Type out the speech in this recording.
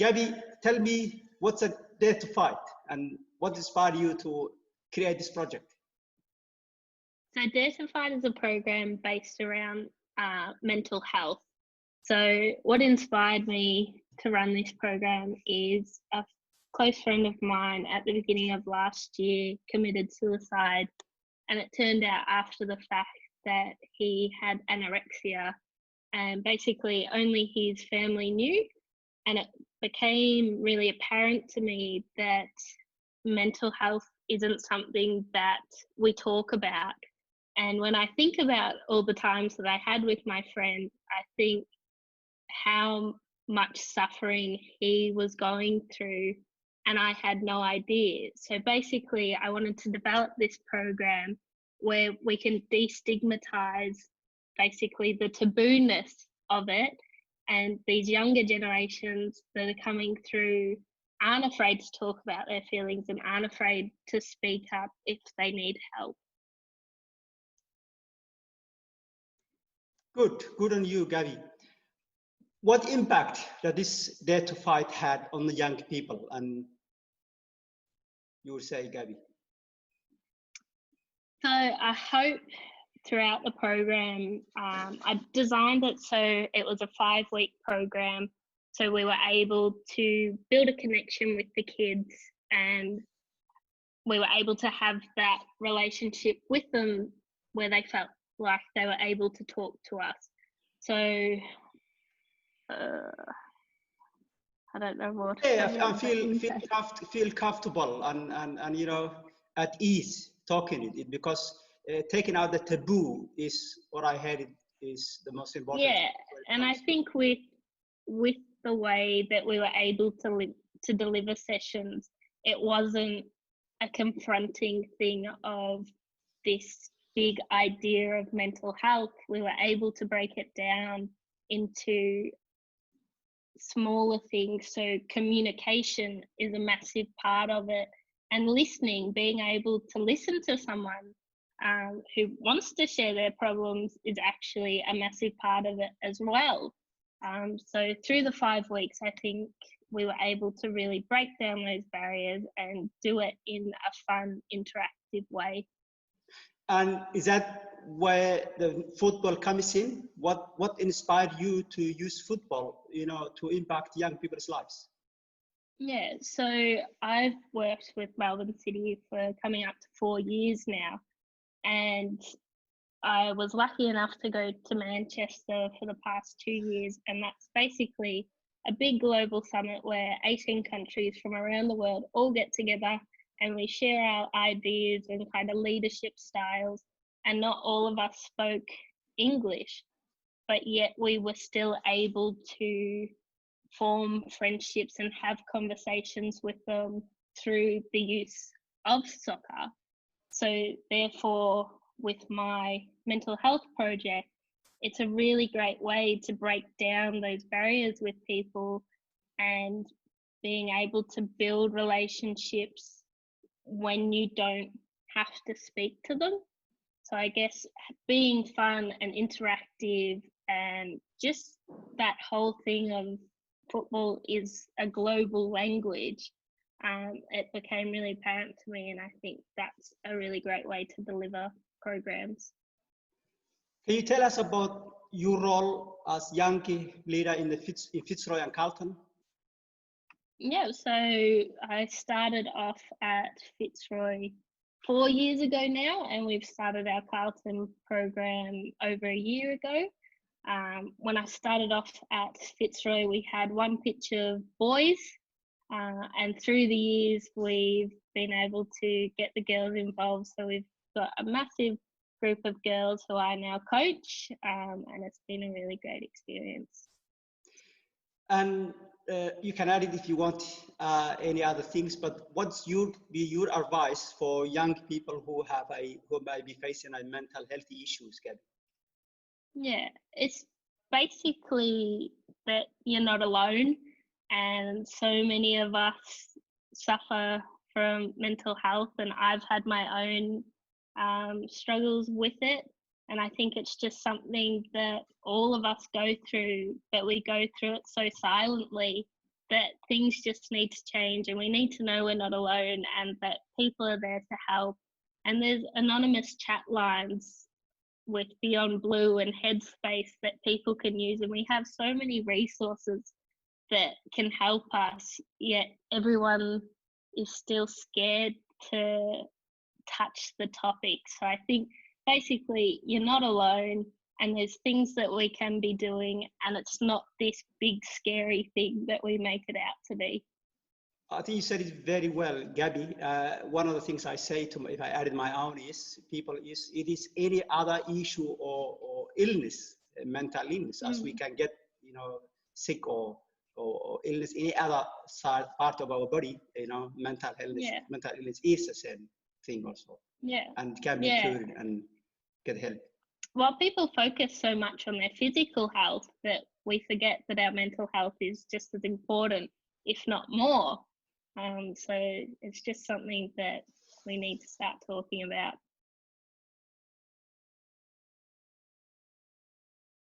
Gabby, tell me what's a Dare to Fight and what inspired you to create this project? So Dare to Fight is a program based around mental health. So what inspired me to run this program is a close friend of mine at the beginning of last year committed suicide, and it turned out after the fact that he had anorexia, and basically only his family knew, and it became really apparent to me that mental health isn't something that we talk about. And when I think about all the times that I had with my friend, I think how much suffering he was going through, and I had no idea. So basically, I wanted to develop this program where we can destigmatize basically the tabooness of it, and these younger generations that are coming through aren't afraid to talk about their feelings and aren't afraid to speak up if they need help. Good on you, Gabby. What impact that this Dare to Fight had on the young people? And you would say, Gabby? So I hope throughout the program, I designed it so it was a 5-week program. So we were able to build a connection with the kids, and we were able to have that relationship with them where they felt like they were able to talk to us. So I don't know what. Yeah, I feel comfortable and you know, at ease talking it, because taking out the taboo is what I heard is the most important. Yeah, and I think with the way that we were able to deliver sessions, it wasn't a confronting thing of this big idea of mental health. We were able to break it down into smaller things. So communication is a massive part of it, and listening, being able to listen to someone who wants to share their problems is actually a massive part of it as well. So through the 5 weeks, I think we were able to really break down those barriers and do it in a fun, interactive way. And is that where the football comes in? What inspired you to use football, you know, to impact young people's lives? Yeah, so I've worked with Melbourne City for coming up to 4 years now, and I was lucky enough to go to Manchester for the past 2 years, and that's basically a big global summit where 18 countries from around the world all get together and we share our ideas and kind of leadership styles. And not all of us spoke English, but yet we were still able to form friendships and have conversations with them through the use of soccer. So therefore, with my mental health project, it's a really great way to break down those barriers with people and being able to build relationships when you don't have to speak to them. So I guess being fun and interactive, and just that whole thing of football is a global language, it became really apparent to me, and I think that's a really great way to deliver programs. Can you tell us about your role as young leader in Fitzroy and Carlton? Yeah, so I started off at Fitzroy 4 years ago now, and we've started our Carlton program over a year ago. When I started off at Fitzroy, we had one pitch of boys, and through the years we've been able to get the girls involved. So we've got a massive group of girls who I now coach, and it's been a really great experience. And you can add it if you want any other things, but what's your advice for young people who might be facing a mental health issues, Gabby? Yeah, it's basically that you're not alone, and so many of us suffer from mental health, and I've had my own struggles with it, and I think it's just something that all of us go through, but we go through it so silently that things just need to change, and we need to know we're not alone, and that people are there to help. And there's anonymous chat lines with Beyond Blue and Headspace that people can use, and we have so many resources that can help us, yet everyone is still scared to touch the topic. So I think basically you're not alone, and there's things that we can be doing, and it's not this big scary thing that we make it out to be. I think you said it very well, Gabby. One of the things I say to, if I added my own, is people is it is any other issue or illness, mental illness, as we can get, you know, sick or illness, any other side, part of our body, you know, mental illness. Yeah. Mental illness is the same thing also. Yeah. And can be cured and get help. While people focus so much on their physical health, that we forget that our mental health is just as important, if not more. So it's just something that we need to start talking about.